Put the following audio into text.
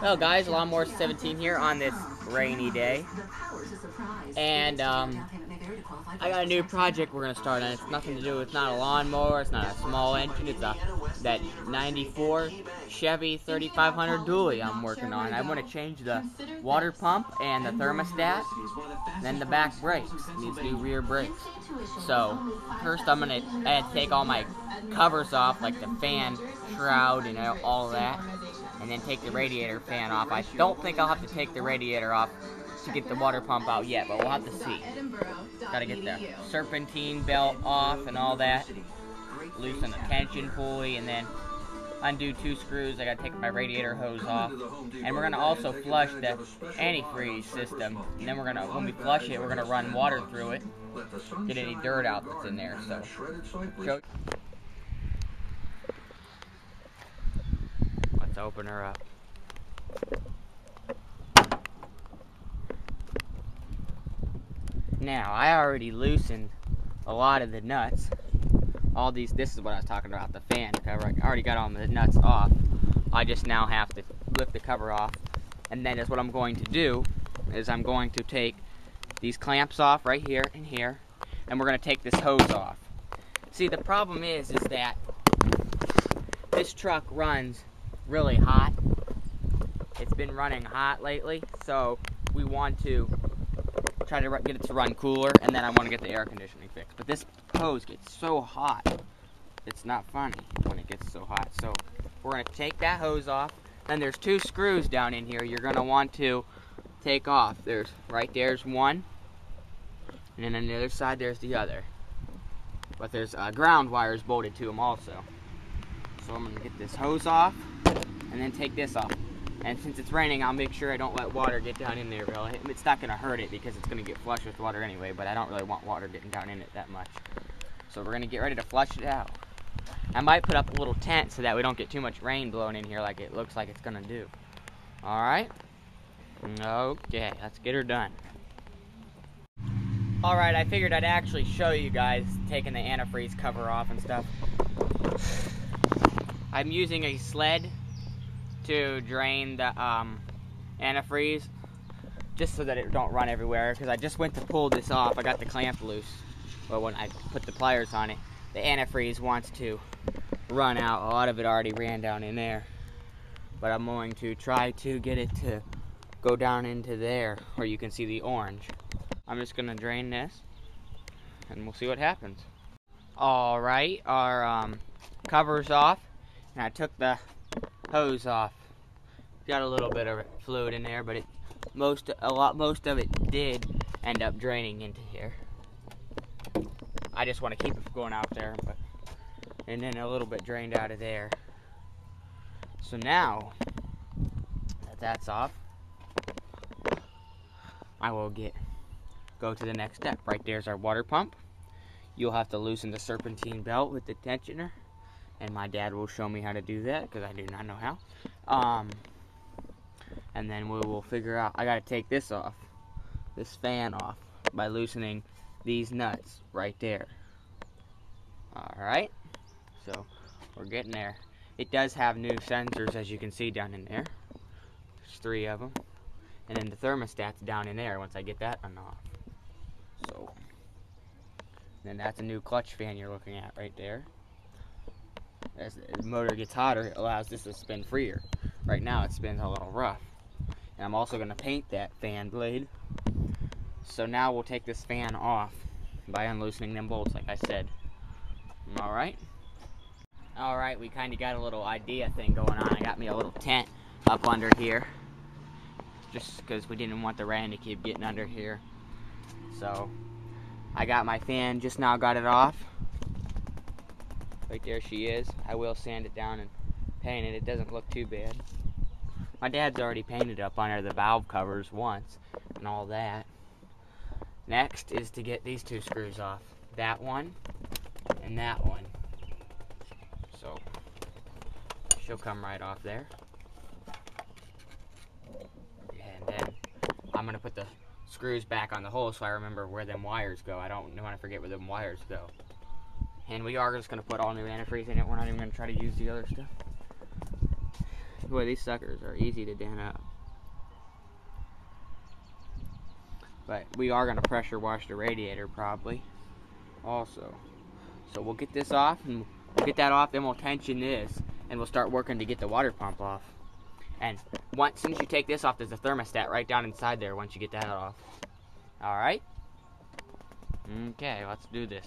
Well, guys, Lawnmower 17 here on this rainy day, and I got a new project we're gonna start on. It's nothing to do. It's not a lawnmower. It's not a small engine. It's that '94 Chevy 3500 dually I'm working on. I want to change the water pump and the thermostat, then the back brakes. These new rear brakes. So first, I'm gonna take all my covers off, like the fan shroud and all that. And then take the radiator fan off. I don't think I'll have to take the radiator off to get the water pump out yet, but we'll have to see. Gotta get the serpentine belt off and all that. Loosen the tension pulley and then undo 2 screws. I gotta take my radiator hose off. And we're gonna also flush the antifreeze system. And then when we flush it, we're gonna run water through it. Get any dirt out that's in there, so. Let's open her up. Now, I already loosened a lot of the nuts. This is what I was talking about, the fan cover. I already got all the nuts off. I just now have to lift the cover off. And then what I'm going to do is I'm going to take these clamps off right here and here. And we're going to take this hose off. See, the problem is that this truck runs really hot. It's been running hot lately, so we want to try to get it to run cooler, and then I want to get the air conditioning fixed. But this hose gets so hot, it's not funny when it gets so hot. So we're going to take that hose off. Then there's 2 screws down in here you're going to want to take off. There's one, and then on the other side there's the other. But there's ground wires bolted to them also. So I'm going to get this hose off and then take this off. And since it's raining, I'll make sure I don't let water get down in there. It's not going to hurt it because it's going to get flushed with water anyway, but I don't really want water getting down in it that much. So we're going to get ready to flush it out. I might put up a little tent so that we don't get too much rain blowing in here like it looks like it's going to do. Alright? Okay, let's get her done. Alright, I figured I'd actually show you guys taking the antifreeze cover off and stuff. I'm using a sled to drain the antifreeze just so that it don't run everywhere, because I just went to pull this off. I got the clamp loose, but when I put the pliers on it, the antifreeze wants to run out. A lot of it already ran down in there, but I'm going to try to get it to go down into there where you can see the orange. I'm just gonna drain this and we'll see what happens. Alright, our cover's off, and I took the hose off. Got a little bit of fluid in there, but most of it did end up draining into here. I just want to keep it going out there, and then a little bit drained out of there. So now that that's off, I will go to the next step. Right there's our water pump. You'll have to loosen the serpentine belt with the tensioner, and my dad will show me how to do that because I do not know how. And then we will figure out, I gotta take this off, this fan off, by loosening these nuts right there. Alright, so we're getting there. It does have new sensors, as you can see down in there. There's 3 of them. And then the thermostat's down in there once I get that off. So, then that's a new clutch fan you're looking at right there. As the motor gets hotter, it allows this to spin freer. Right now it spins a little rough. And I'm also going to paint that fan blade. So now we'll take this fan off by unloosening them bolts like I said. Alright? Alright, we kind of got a little idea thing going on. I got me a little tent up under here, just because we didn't want the rain to keep getting under here. So I got my fan, just now got it off. Right there she is. I will sand it down and paint it. It doesn't look too bad. My dad's already painted up under the valve covers once and all that. Next is to get these 2 screws off. That one and that one. So she'll come right off there. And then I'm going to put the screws back on the hole so I remember where them wires go. I don't want to forget where them wires go. And we are just going to put all new antifreeze in it. We're not even going to try to use the other stuff. Boy, these suckers are easy to dent up. But we are going to pressure wash the radiator probably also. So we'll get this off, and we'll get that off, then we'll tension this, and we'll start working to get the water pump off. And once, soon as you take this off, there's a thermostat right down inside there once you get that off. Alright? Okay, let's do this.